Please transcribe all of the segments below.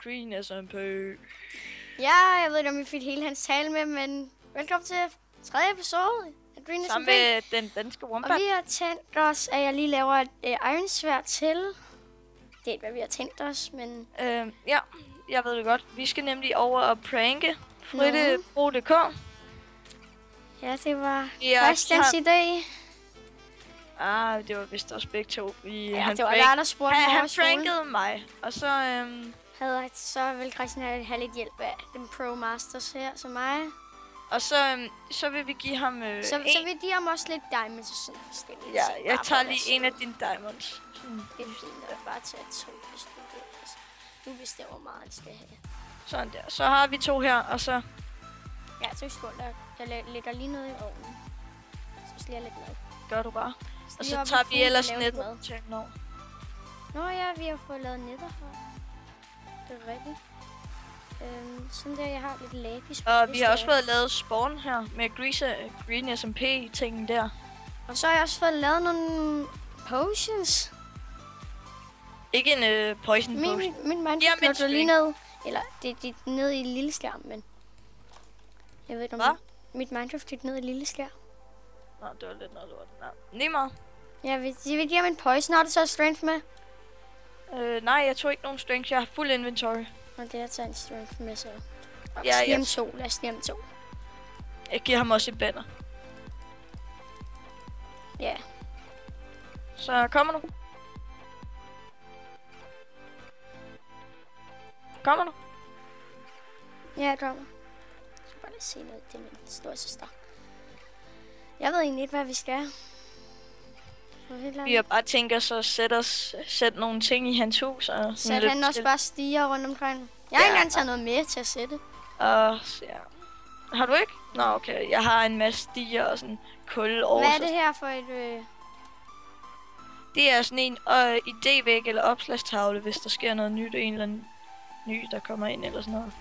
Green SMP. Ja, jeg ved ikke, om vi fik hele hans tale med, men velkommen til 3. episode af Green SMP. Sammen med den danske Wombat. Og vi har tænkt os, at jeg lige laver et ironsværd til. Det er ikke, hvad vi har tænkt os, men... Ja, jeg ved det godt. Vi skal nemlig over og pranke Frittebro.dk. Ja, det var Christians idé. Det var vist også begge to. Det var der spurgte mig han prankede mig, og så... Så vil Christian have lidt hjælp af den Pro Masters her, som mig. Og så vil vi give ham så vil vi give ham også lidt diamonds og sådan forskellige ting. Ja, jeg tager lige en af dine diamonds. Det er fint at bare tage 2, hvis du vil. Altså, du bestemmer, hvor meget han skal have. Sådan der. Så har vi 2 her, og så... Ja, så skål der. Jeg lægger lige noget i ovnen. Så sliger lidt mad. Gør du bare. Og så tager vi ellers nettet til når. Nå ja, vi har fået lavet netter her. Det er rigtigt. Sådan der, jeg har lidt lapis. Og vi har også fået lavet spawn her med Green SMP-tingen der. Og så har jeg også fået lavet nogle potions. Ikke en poison potion. Min Minecraft flytter lige ned. Eller det er ned i lille skærm, men... Jeg ved ikke om... Hvad? Mit Minecraft flytter ned i lille skærm. Nå, det var lidt noget lort. Lige meget. Ja, hvis jeg vil give ham en poison, har du så strength med? Nej, jeg tog ikke nogen strength. Jeg har fuld inventory. Og det er tager en strength med, så... Ja, 2. Lad os snemme 2. Jeg giver ham også et banner. Ja. Så kommer du. Kommer du? Ja, jeg kommer. Jeg skal bare lige se noget. Det er min store søster. Jeg ved egentlig ikke, hvad vi skal. Vi har bare tænkt os at sætte nogle ting i hans hus. Og sætte han også bare stiger rundt omkring. Jeg har ikke engang taget noget med til at sætte. Ja. Har du ikke? Nå, okay. Jeg har en masse stiger og sådan kul over. Hvad er det her for et... Det er sådan en idévæg eller opslagstavle, hvis der sker noget nyt, en eller anden ny, der kommer ind eller sådan noget.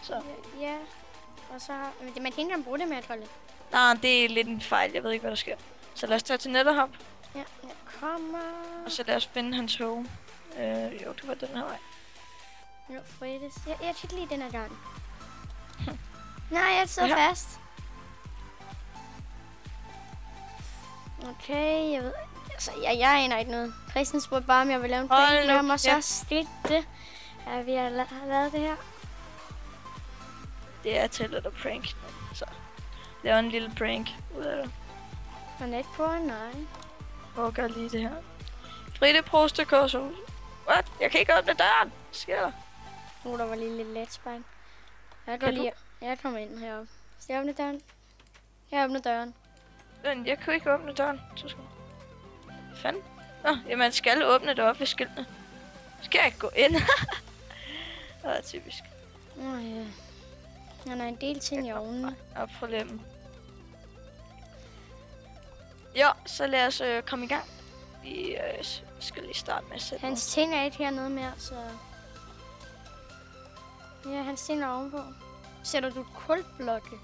Så. Ja. Og så har... Man kan ikke engang bruge det med, tror jeg. Nej, det er lidt en fejl. Jeg ved ikke, hvad der sker. Så lad os tage til Netherhub. Ja, jeg kommer. Og så lad os finde hans home. Jo, det var den her vej. Jo, Frittes. Jeg tæt lige den her gang. Nej, jeg sidder fast. Okay, jeg ved... Altså, jeg aner ikke noget. Christian spurgte bare, om jeg vil lave en prank med ham, og så skete det. Ja, vi har lavet det her. Det er til at prank. Så laver en lille prank ud af det. Og net på, nej. Hvor gør lige det her? Frittebro.dk, så... What? Jeg kan ikke åbne døren. Hvad sker der? Der var lige lidt let spejl. Jeg kommer ind heroppe. Skal jeg åbne døren? Jeg åbner døren. Men jeg kunne ikke åbne døren. Hvad fanden? Nå, ja, man skal åbne det op ved skiltene. Skal jeg ikke gå ind? Det er typisk. Ja. Der er en del ting i ovnen. Op fra lemmen. Jo, så lad os komme i gang. Vi skal lige starte med at sætte hans ting er ikke hernede mere, så... Ja, hans ting er ovenpå. Sætter du kulblokke?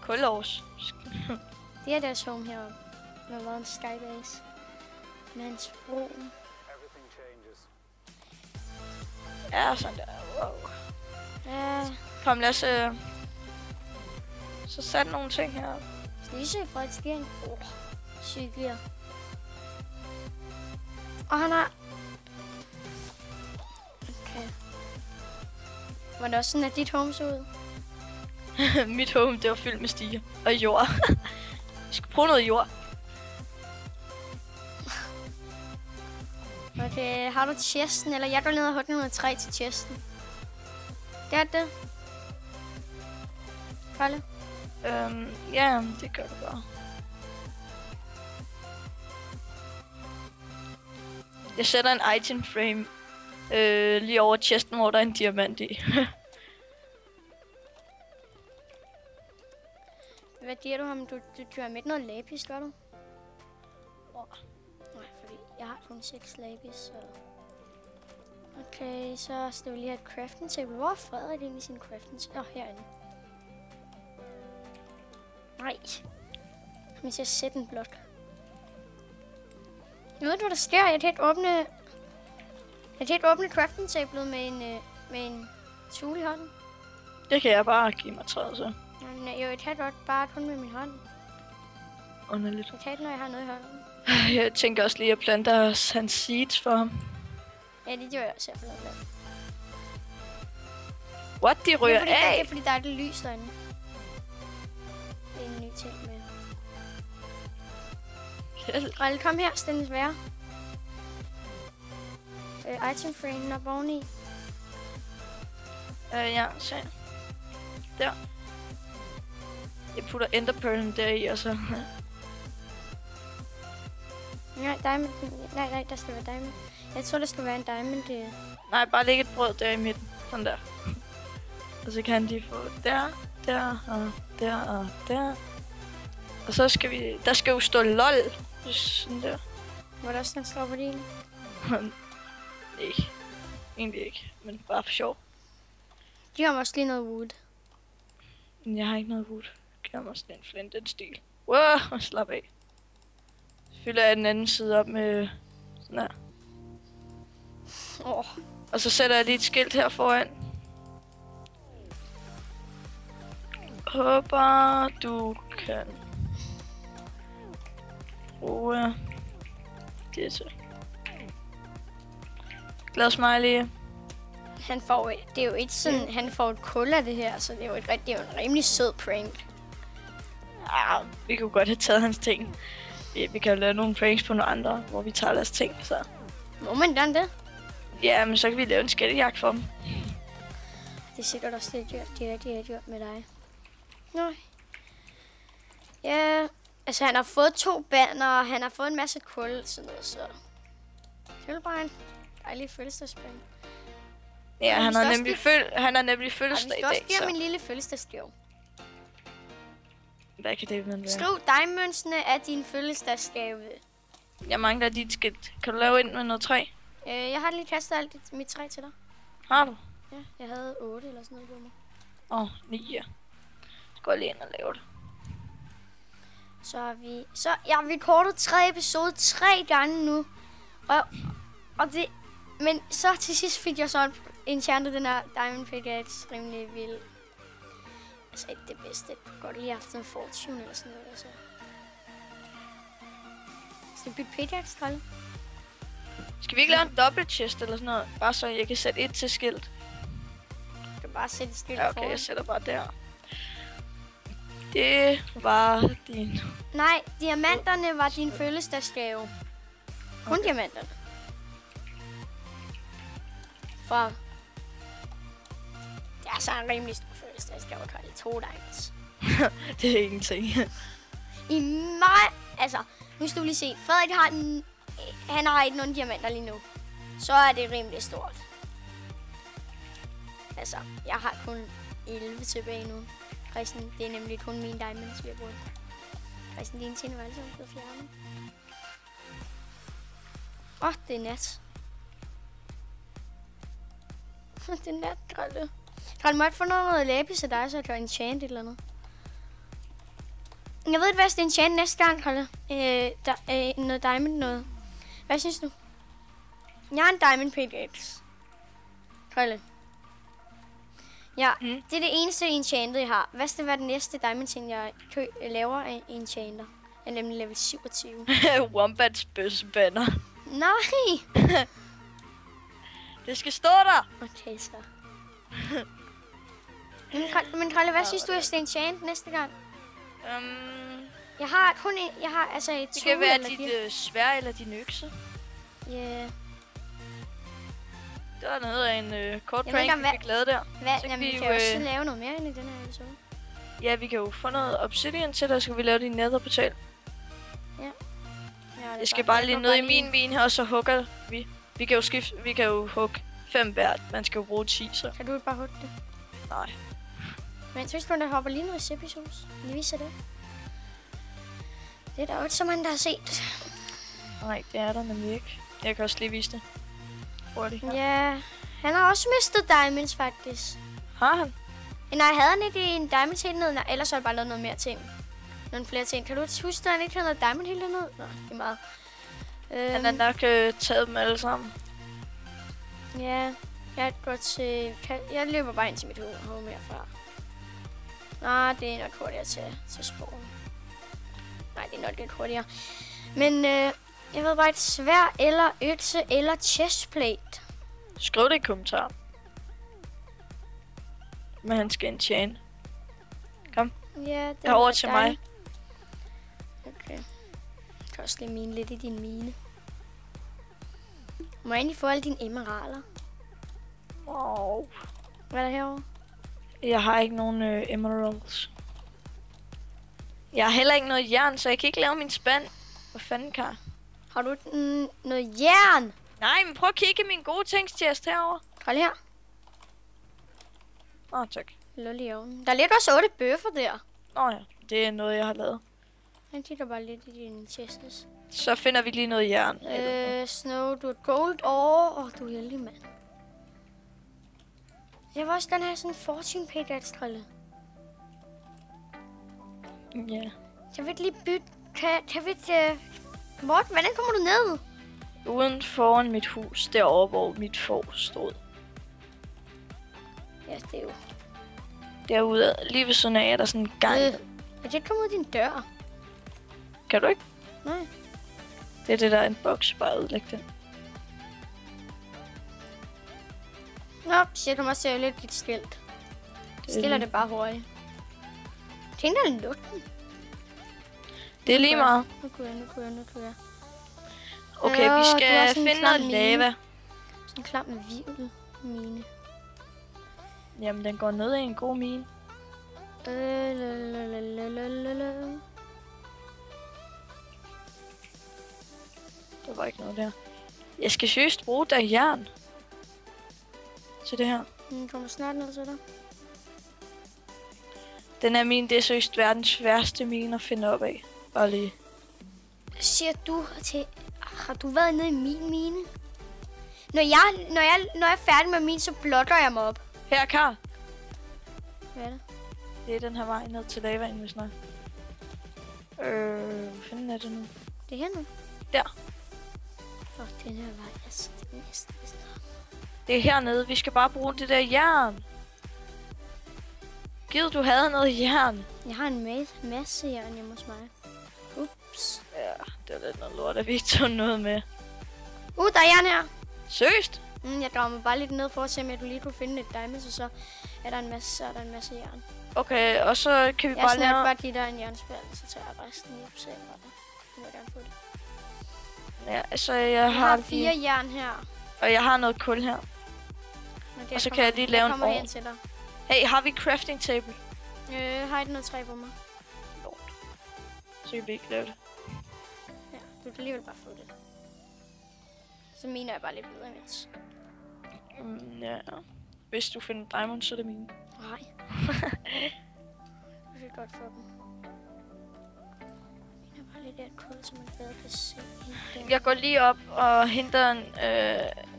Kulårs. Det er deres home heroppe. Der har været en skybase. Med hans bro. Ja, sådan der. Wow. Ja. Kom, lad os... Så sætte nogle ting her. Skal vi se fra et skæring? Cykler. Og han har... Okay. Var det også sådan, at dit home så ud? Mit home, det var fyldt med stiger og jord. Vi skal bruge noget jord. Okay, har du chesten? Eller jeg går ned og hugger noget træ til chesten. Det er det. Kalle? Ja, det gør du bare. Jeg sætter en item frame lige over chesten, hvor der er en diamant i. Hvad giver du ham? Du har med noget lapis, gør du? Nej, fordi jeg har kun 6 lapis, så... Okay, så skal vi lige have et crafting table. Hvor er Frederik egentlig sin crafting table? Herinde. Nej. Hvis jeg sætter en blok. Jeg ved ikke, hvad der sker. Jeg kan ikke åbne crafting tablet med med en tool i hånden? Det kan jeg bare give mig træet så. Jo, jeg tager godt bare kun med min hånd. Underligt. Jeg tager det, når jeg har noget i hånden. Jeg tænker også lige at plante hans seeds for ham. Ja, det gjorde jeg også. Jeg blevet lavet. What? De ryger det er af? Det er fordi, der er det lys derinde. Det er en ny ting med. Ralle, kom her, Stennis Være. Item frame op oveni. Ja, se. Der. Jeg putter enderpearlen der i, og så... Nej, diamond. Nej, der skal være diamond. Jeg tror, der skal være en diamond. Nej, bare lægge et brød der i midten. Sådan der. Og så kan de få der og der og der. Og så skal vi... Der skal jo stå LOL. Sådan der. Hvor der også den står på din? Nej. Egentlig ikke. Men bare for sjov. De har også lige noget wood. Men jeg har ikke noget wood. Giver mig sådan en flint, den stil. Wow, slap af. Så fylder jeg den anden side op med sådan her. Og så sætter jeg lige et skilt her foran. Håber du kan bruge det til. Glad smiley. Han får, det er jo ikke sådan, han får et kul af det her, så det er jo, det er jo en rimelig sød prank. Ja, vi kunne godt have taget hans ting. Vi kan jo lave nogle pranks på nogle andre, hvor vi tager deres ting, så... Må man gerne det? Ja, men så kan vi lave en skattejagt for dem. Det er sikkert også lidt dyrt. Det er dyrt med dig. Nej. Ja, altså han har fået 2 banner, og han har fået en masse kul, sådan noget, så... Det er bare en dejlig fødselsdagsspring. Ja, han har nemlig fødselsdag i dag, så... Vi skal også give ham en lille fødselsdagsgave. Hvad kan det være? Skriv diamondsene af din fødselsdagsgave. Jeg mangler dit skilt. Kan du lave ind med noget træ? Jeg har lige kastet alt mit træ til dig. Har du? Ja, jeg havde 8 eller sådan noget på mig. 9, ja. Så går jeg lige ind og laver det. Så jeg har rekordet 3 episoder 3 gange nu. Og det... Men så til sidst fik jeg så enchantet den her Diamond Pickaxe rimelig vild. Altså ikke det bedste. Jeg kunne godt lige have haft en fortune eller sådan noget. Altså. Skal vi bytte pickaxe, Tralle? Skal vi ikke lave en dobbelt chest eller sådan noget? Bare så jeg kan sætte et til skilt. Du kan bare sætte et skilt foran. Okay, jeg sætter bare der. Det var din... Nej, diamanterne var din fødselsdagsgave. Kun diamanterne. For... Det er så en rimelig stor fødselsdagsgave, at det 2 diamonds. Det er ingenting. I mig... Altså, nu skal du lige se. Frederik har han har ikke nogen diamanter lige nu. Så er det rimelig stort. Altså, jeg har kun 11 tilbage nu. Christian, det er nemlig kun mine diamonds, vi har brugt. Christian, dine ting er altså blevet fjernet. Det er nat. Det er nat, Tralle. Tralle, må jeg få noget lapis af dig, så jeg kan enchant et eller andet? Jeg ved ikke, hvad jeg skal enchant næste gang, Tralle. Noget diamond noget. Hvad synes du? Jeg har en diamond pickaxe. Tralle. Ja, det er det eneste enchanted, jeg har. Hvad skal være den næste diamond ting, jeg laver af enchanter? Jeg er nemlig level 27. Wombats bøssebanner. Nej! Det skal stå der! Okay, så. Men Kralle, hvad synes du, jeg skal enchant næste gang? Jeg har kun altså et det kan være dit sværd eller din økse. Ja. Yeah. Det var noget af en kort prank, vi fik lavet der. Jamen, vi kan jo også lave noget mere end i den her episode. Ja, vi kan jo få noget obsidian til, der skal vi lave din netherportal. Ja. Jeg skal bare lige ned i min mine her, og så hugger vi. Vi kan jo hugge 5 hvert. Man skal jo bruge 10, så. Kan du ikke bare hugge det? Nej. Men synes du, der hopper lige noget receptionsauce? Lige viser det. Det er der jo ikke så mange, der har set. Nej, det er der nemlig ikke. Jeg kan også lige vise det. Hurtigt her. Ja, han har også mistet diamonds, faktisk. Har han? Nej, havde han ikke en diamond til ned? Nej, ellers har jeg bare lavet noget mere ting. Nogle flere ting. Kan du huske, at han ikke havde noget diamond helt dernede? Nå, det er meget. Han har nok taget dem alle sammen. Ja. Jeg løber bare ind til mit home herfra. Nej, det er nok hurtigere til sporen. Nej, det er nok lidt hurtigere. Men jeg ved bare et sværd eller økse eller chestplate. Skriv det i kommentaren. Men han skal enchant. Kom. Ja, det over til mig. Okay. Jeg kan også lige mine lidt i din mine. Må jeg egentlig få alle dine emeralder? Wow. Hvad er der herovre? Jeg har ikke nogen emeralds. Jeg har heller ikke noget jern, så jeg kan ikke lave min spand. Hvad fanden, Kar? Har du noget jern? Nej, men prøv at kigge i min gode tingstjest herovre. Hold her. Tak. Lol i ovnen. Der ligger også 8 bøffer der. Ja, det er noget, jeg har lavet. Jeg kigger bare lidt i dine chests. Så finder vi lige noget jern. Snow, du er gold ore. Du er heldig, mand. Jeg vil også gerne have sådan en fortune page trille. Ja. Jeg vil lige bytte. Kan vi Morten, hvordan kommer du ned? Uden foran mit hus, derovre, hvor mit får stod. Ja, det er jo. Derude, lige ved sådan af, er der sådan en gang. Er det kommet ud af din dør? Kan du ikke? Nej. Det er det, der er en boks. Bare udlæg den. Nå, så kan man også lidt dit skilt. Stiller det bare hurtigt. Tænk dig en lugten. Det er lige meget. Nu kører jeg. Okay, vi skal finde noget lava. Sådan en klam med virvel mine. Jamen, den går ned i en god mine. Der var ikke noget der. Jeg skal seriøst bruge der jern. Til det her. Kommer snart ned til dig. Den her mine, det er seriøst verdens værste mine at finde op af. Bare lige. Siger du til... Har du været nede i min mine? Når jeg er færdig med min, så blotter jeg mig op. Her, Karl. Hvad er det? Det er den her vej ned til lavaen, hvis nok. Hvad fanden er det nu? Det er her nu? Der. Den her vej, altså, det er næsten. Det er hernede. Vi skal bare bruge det der jern. Gid, du havde noget jern. Jeg har en masse jern hjemme hos mig. Ups. Ja, det er lidt noget lort, at vi ikke tog noget med. Der er jern her. Seriøst? Jeg graver mig bare lidt ned for at se, om jeg lige kunne finde et diamond, og så er der en masse jern. Okay, og så kan vi bare lave... Jeg bare give dig en jernspand, så tager jeg resten lige på sengen. Jeg vil gerne få det. Ja, altså jeg har 4 jern her. Og jeg har noget kul her. Og så kan jeg lige lave en ovn. Til dig. Hey, har vi crafting table? Har ikke noget træ på mig? Lort. Så kan vi ikke lave det. Ja, du kan alligevel bare få det. Så mine er bare lidt videre imens. Ja. Hvis du finder diamond, så er det mine. Nej. Du kan godt få dem. Mine er bare lidt af kul, så man bedre kan se. Jeg går lige op og henter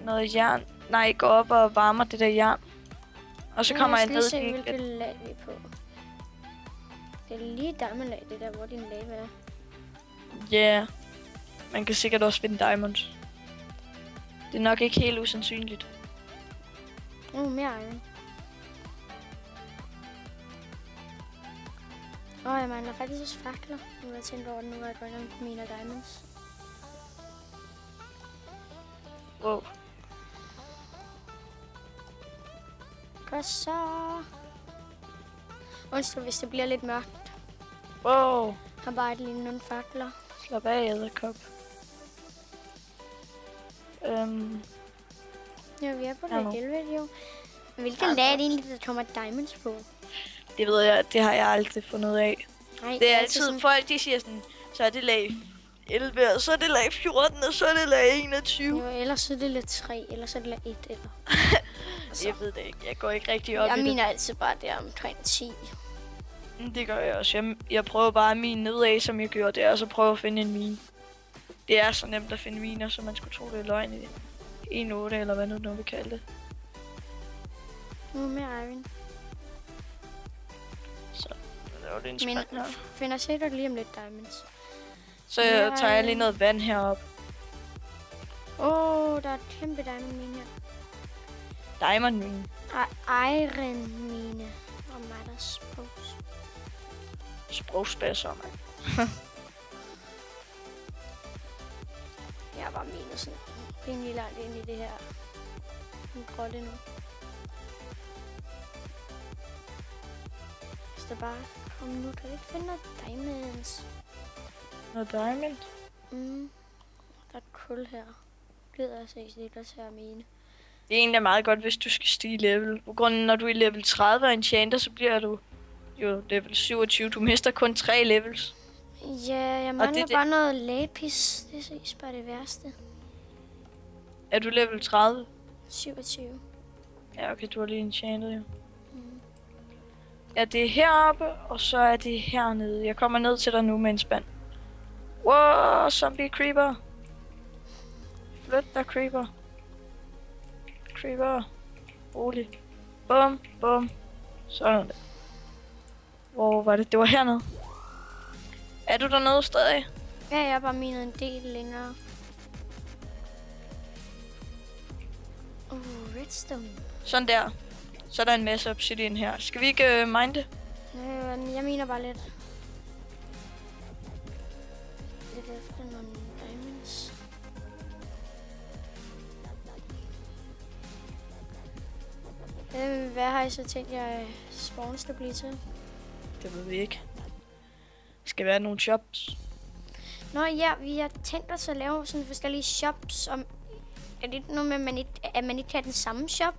noget jern. Nej, går op og varmer det der jern. Og så kommer jeg ned i hvilket lag vi er på. Det er lige diamondlag, det der, hvor din lava er. Ja. Yeah. Man kan sikkert også finde diamonds. Det er nok ikke helt usandsynligt. Mere iron. Jeg mangler faktisk også fakler. Nu har jeg tænkt over det, nu jeg går ind på mine diamonds. Wow. Godt så. Undskyld, hvis det bliver lidt mørkt. Wow. Har bare lige nogle fakler. Slap af, edderkop. Ja, vi er på det 11 jo. Hvilken lag er det egentlig, der kommer diamonds på? Det ved jeg, det har jeg aldrig fundet ud af. Nej, det er altid sådan... folk, de siger sådan, så er det lag 11, og så er det lag 14, og så er det lag 21. Jo, ellers så er det lag 3, eller så er det lag 1, eller... Jeg ved det ikke, jeg går ikke rigtig op i det. Jeg mener altid bare, det er omkring 10. Det gør jeg også. Jeg prøver bare mine nedad, som jeg gjorde der, og så prøver at finde en mine. Det er så nemt at finde miner, så man skulle tro, det er løgn i 1.8, eller hvad nu vi kalder det. Nu mere iron. Så laver det en spand her. Finder sikkert lige om lidt diamonds. Så tager jeg lige noget vand herop. Der er et kæmpe diamond mine her. Diamond mine. Iron mine. Og mig der Sprogspasser, mand. Jeg er bare minus sådan rimelig langt ind i det her. En grotte nu. Hvis der bare kommer nu, kan vi ikke finde noget diamonds? Noget diamond? Der er et kul her. Gider jeg se, det der til mine. Det er egentlig meget godt, hvis du skal stige level. På grund af, når du er level 30 og enchanter, så bliver du jo level 27. Du mister kun 3 levels. Ja, jeg mangler bare noget lapis. Det ses bare det værste. Er du level 30? 27. Ja, okay, du har lige enchantet jo. Ja, det er heroppe, og så er det hernede. Jeg kommer ned til dig nu med en spand. Wow, zombie creeper. Flyt dig, creeper. Creeper. Rolig. Bum, bum. Sådan der. Hvor var det? Det var hernede. Er du dernede stadig? Ja, jeg har bare minet en del længere. Redstone. Sådan der. Så er der en masse obsidian her. Skal vi ikke mine det? Jeg mener bare lidt. Lidt efter nogle diamonds. Hvad har I så tænkt jer spawn skal blive til? Det ved vi ikke. Skal være nogle shops. Nå ja, vi har tænkt os at lave sådan forskellige shops. Er det noget med, at man ikke kan den samme shop?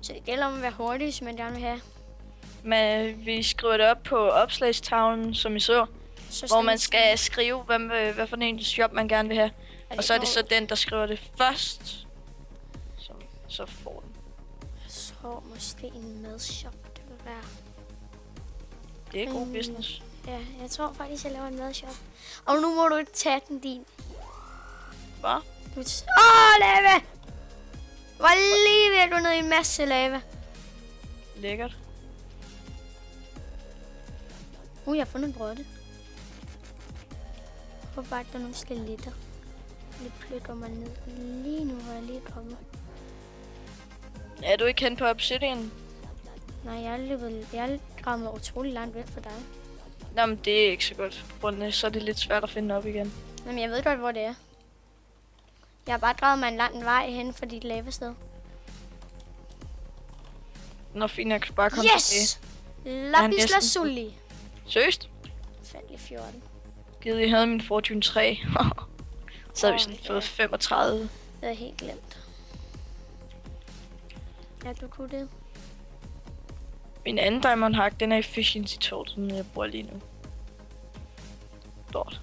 Så det gælder om at være hurtig, hvis man gerne vil have. Men vi skriver det op på opslagstavlen, som I så. Hvor man skal skrive, hvad for en shop man gerne vil have. Og så er det så den, der skriver det først, som så får den. Jeg tror måske en madshop, det vil være. Det er god business. Ja, jeg tror faktisk, jeg laver en madshop. Og nu må du tage den din. Hvad? Lava! Hvor lige ved du ned i en masse lava. Lækkert. Jeg har fundet en grotte. Jeg håber bare, at der er nogle skeletter. Jeg plukker mig ned lige nu, hvor jeg lige er kommet. Er du ikke hen på obsidian? Nej, jeg gravet mig utrolig langt væk fra dig. Nå, men det er ikke så godt. På grund af, så er det lidt svært at finde op igen. Jamen, jeg ved godt, hvor det er. Jeg har bare draget mig en lang vej hen for dit lavested. Nå, fint, jeg kan bare komme yes! Lapis lazuli. Seriøst? Faldt i 14. Givet, jeg havde min Fortune 3. Så havde vi sådan fået 35. Det er helt glemt. Ja, du kunne det. Min anden diamond hack, den er efficiency 2, den jeg bruger lige nu. Lord.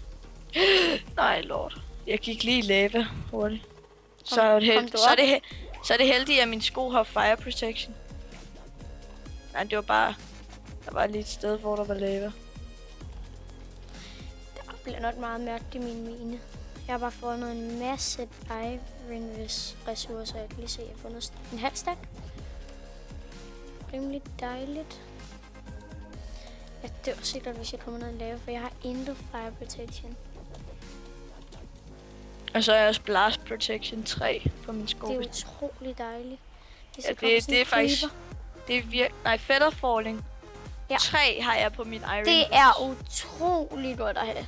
Nej, lord. Jeg gik lige i lava hurtigt. Så er det heldigt, at min sko har fire protection. Nej, det var bare... Der var lige et sted, hvor der var lava. Der bliver nok meget mørkt i min mine. Jeg har bare fundet en masse iron ressourcer. Jeg kan lige se, at jeg har fundet en halv stack. Rimelig dejligt. Jeg dør sikkert, hvis jeg kommer ned og lave, for jeg har intet fire protection. Og så er jeg også blast protection 3 på min sko. Det er utrolig dejligt. Ja, det er faktisk... Det er virkelig... Nej, feather falling. Ja. 3 har jeg på min iron Det boots. er utrolig godt at have.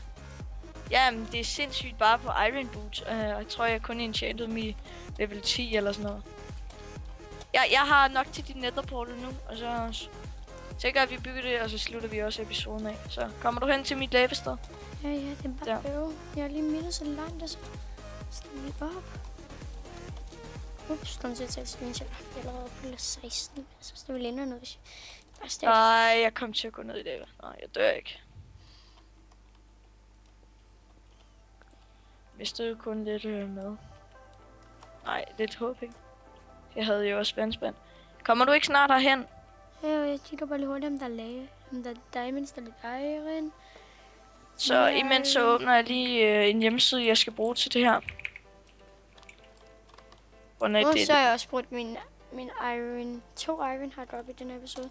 Jamen, det er sindssygt bare på iron boots. Jeg tror, jeg kun enchantede mig level 10 eller sådan noget. Jeg har nok til din netherportal nu, og så tænker jeg, at vi bygger det, og så slutter vi også episoden af. Så kommer du hen til mit lavested? Ja, det er bare bøv. Jeg har lige mindet så langt, og så skal vi op. Ups, den ser til screenshot. Jeg er allerede på 16, så skal vi længere ned. Nej, jeg kom til at gå ned i lava. Nej, jeg dør ikke. Mistede jo kun lidt mad. Nej, lidt håb, ikke? Jeg havde jo også spand. Kommer du ikke snart herhen? Ja, jeg kigger bare lige hurtigt, om der er lave. Om der er diamonds, der er iron. Så imens så åbner jeg lige en hjemmeside, jeg skal bruge til det her. Så har jeg også brugt min iron. 2 iron har jeg op i den her episode.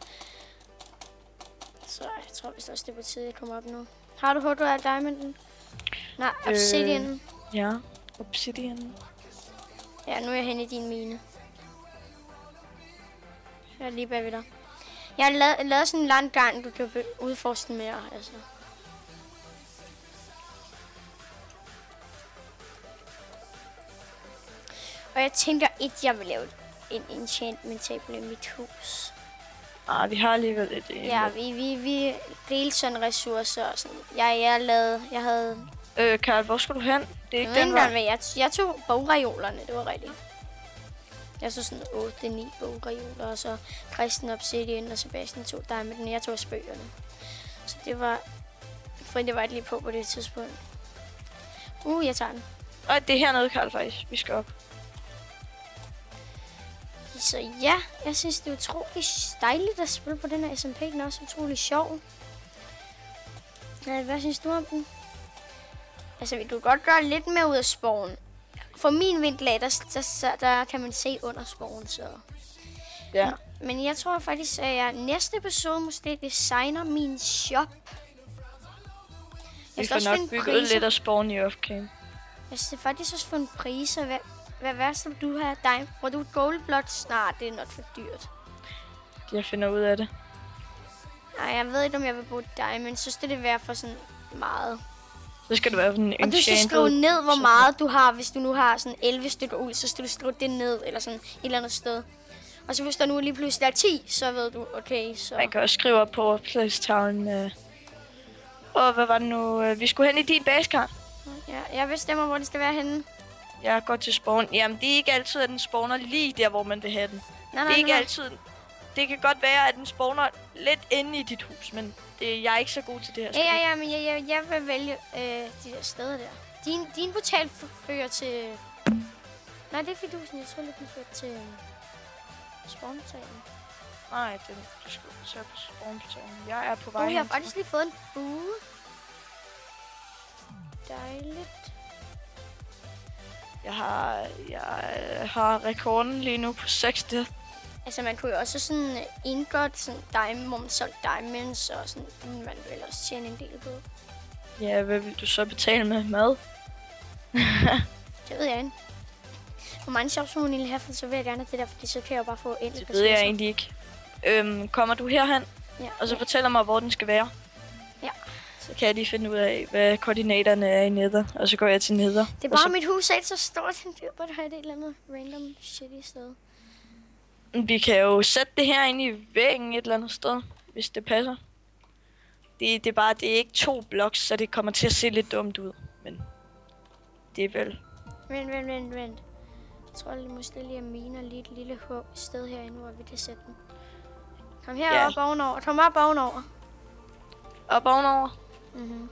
Så jeg tror vist også, det er på tide, at jeg kommer op nu. Har du hørt, du er diamonden? Nej, obsidian. Ja, obsidian. Ja, nu er jeg henne i din mine. Jeg er lige bagved dig. Jeg har lavet sådan en lang gang, du kan udforske den mere, altså. Og jeg tænker ikke, jeg vil lave en enchantment table i mit hus. Ah, vi har alligevel et. Ja, vi delte sådan ressourcer og sådan. Jeg havde... Karl, hvor skal du hen? Det er ikke den vej. vej. Jeg tog bogreolerne, det var rigtigt. Jeg tog sådan 8-9 bogreoler, og så Christian Obsidian og Sebastian tog Diamond, jeg tog spøgerne. Så det var... For det var lige på det tidspunkt. Jeg tager den. Og det er hernede, Karl, faktisk. Vi skal op. Så ja, jeg synes, det er utrolig dejligt at spille på den her SMP. Den er også utrolig sjov. Hvad synes du om den? Altså, vi kan godt gøre lidt mere ud af sporen. For min vindlag, der kan man se under sporen, så... Ja. Men jeg tror faktisk, at jeg næste episode måske designer min shop. Vi får nok bygget lidt af sporen i off-cam. Jeg skal faktisk også få en priser. Hvad skal du have? Dig? Hvor du gold blot snart? Det er nok for dyrt. Jeg finder ud af det. Nej, jeg ved ikke, om jeg vil bruge diamond. Så skal det være for sådan meget. Så skal det være sådan en og du skal skrive ned, hvor meget du har. Hvis du nu har sådan 11 stykker uld, så skal du skrive det ned. Eller sådan et eller andet sted. Og så hvis der nu lige pludselig er 10, så ved du, okay, så... Man kan også skrive op på placetavlen. Hvad var det nu? Vi skulle hen i din base, Karl. Ja, jeg bestemmer, hvor det skal være henne. Jeg går til spawn. Jamen, det er ikke altid, at den spawner lige der, hvor man vil have den. Det er ikke altid... Det kan godt være, at den spawner lidt inde i dit hus, men jeg er ikke så god til det her spil. Ja, men jeg vil vælge de der steder der. Din portal fører til... Nej, det er fidusen. Jeg tror lidt, den fører til spawnportalen. Nej, du skal tage på spawnportalen. Jeg er på vej jeg har faktisk lige fået en bue. Dejligt. Jeg har rekorden lige nu på 6 death. Altså, man kunne jo også sådan indgått sådan diamond, hvor man solgte diamonds, og sådan, man vil også tjene en del på. Ja, hvad vil du så betale med mad? Det ved jeg ikke. Hvor mange shops må man egentlig have, for så vil jeg gerne det der, fordi så kan jeg jo bare få ind. Det ved jeg egentlig ikke. Kommer du herhen, og så fortæller mig, hvor den skal være? Ja. Så kan jeg lige finde ud af, hvad koordinaterne er i nether, og så går jeg til nether. Det er bare, mit hus er ikke så stort, at jeg burde have et eller andet random shitty sted. Vi kan jo sætte det her ind i væggen et eller andet sted, hvis det passer. Det er ikke 2 blocks, så det kommer til at se lidt dumt ud, men det er vel... Vent. Jeg tror lige måske lige at mine lige et lille sted herinde, hvor vi kan sætte den. Kom herop ovenover. Kom op ovenover. Op ovenover? Mhm.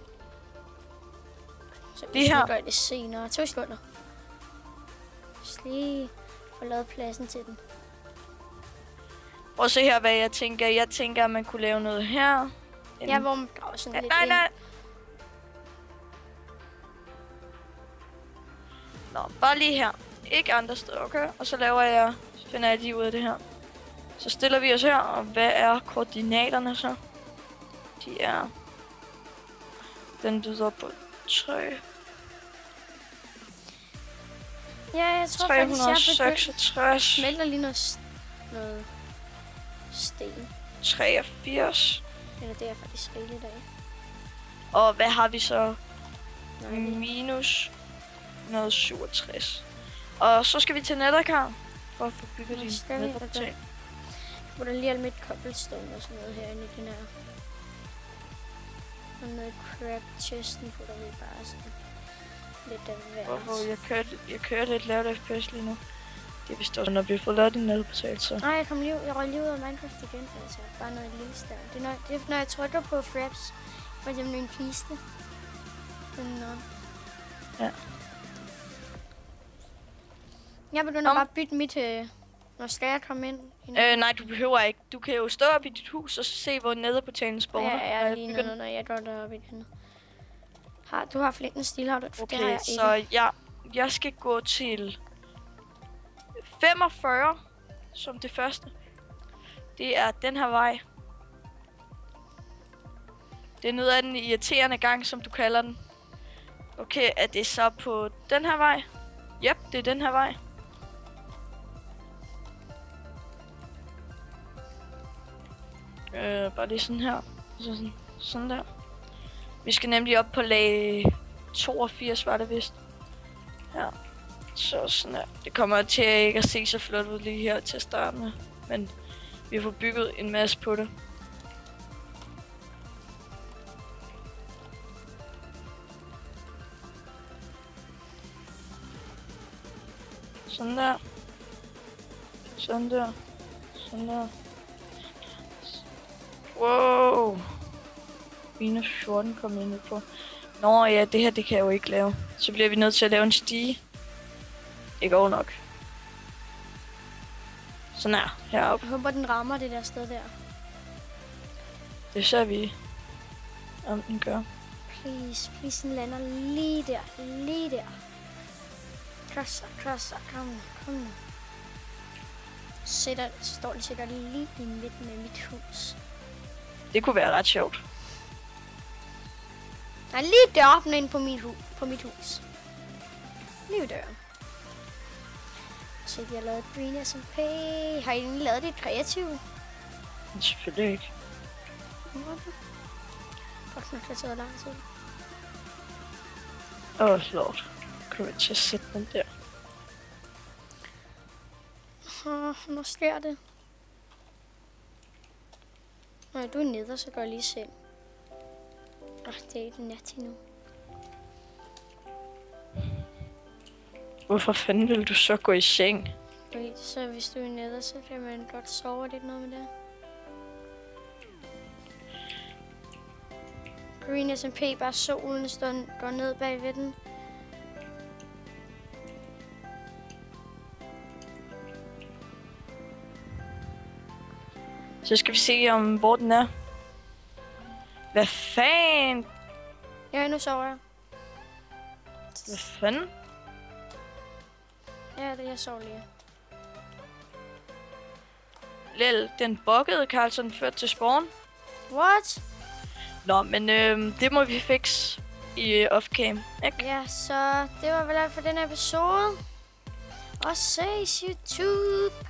Så lige her. Vi gør det senere. 2 sekunder. Lige få lavet pladsen til den. Prøv at se her, hvad jeg tænker. Jeg tænker, at man kunne lave noget her. Ja, hvor man drager sådan lidt Nej. Nå, bare lige her. Ikke andre steder, okay? Og så finder jeg lige ud af det her. Så stiller vi os her, og hvad er koordinaterne så? De er... Den lyder på 3. Ja, jeg tror 366. Smelter lige noget sten. 83. Eller det er faktisk rigeligt af. Og hvad har vi så? Minus 167. Og så skal vi til Nethercar for at få bygget din netherportal. Jeg putter lige alt mit cobblestone og sådan noget herinde i den her. Og noget crab chesten putter vi bare sådan lidt af hvert. Jeg kører lidt lavt FPS lige nu. Det er vist også, når vi får lavet din netherportal, så... Nej, jeg røg lige ud af Minecraft igen, altså. Bare noget lille større. Det er når jeg trykker på fraps, for eksempel en kiste. Ja. Jeg begynder bare at bytte mit... Når skal jeg komme ind? Nej, du behøver ikke. Du kan jo stå op i dit hus og så se, hvor netherportalen spawner. Ja, jeg er lige nede, når jeg går derop igen. Du har flinken stil, har du? Okay, det har jeg så jeg skal gå til 45 som det første. Det er den her vej. Det er noget af den irriterende gang, som du kalder den. Okay, er det så på den her vej? Yep, det er den her vej. Bare lige sådan her. Sådan der. Vi skal nemlig op på lag 82, var det vist. Ja. Så sådan her. Det kommer til ikke at se så flot ud lige her til at starte med. Men vi får bygget en masse på det. Sådan der. Sådan der. Sådan der. Wow. Minus 14 kom jeg ned på. Nå ja, det her det kan jeg jo ikke lave. Så bliver vi nødt til at lave en stige. Det går nok. Sådan her, heroppe. Jeg håber, den rammer det der sted der. Det ser vi, om den gør. Please, den lander lige der. Lige der. Krasser, kom nu. Så står den sikkert lige i midten af mit hus. Det kunne være ret sjovt. Nej, lige deroppe ind på mit hus. Lige ved døren. Så de har lavet Green SMP. Har I egentlig lavet det kreativt? Selvfølgelig ikke. Fuck, nok har taget lang tid. Lord. Kommer til at sætte den der. Nu sker det. Nej, du er nede, så går jeg lige selv. Det er ikke nat til nu. Hvorfor fanden vil du så gå i seng? Okay, så hvis du er nede, så kan man godt sove lidt noget med det. Green SMP, bare solen står ned bagved den. Så skal vi se, hvor den er. Hvad fanden? Ja, nu sover jeg. Hvad fanden? Ja, det jeg sover lige. Lel, den buggede Carlson ført til spawn. What? Nå, men det må vi fikse i off-cam, ikke? Ja, så det var vel alt for den episode. Og ses YouTube.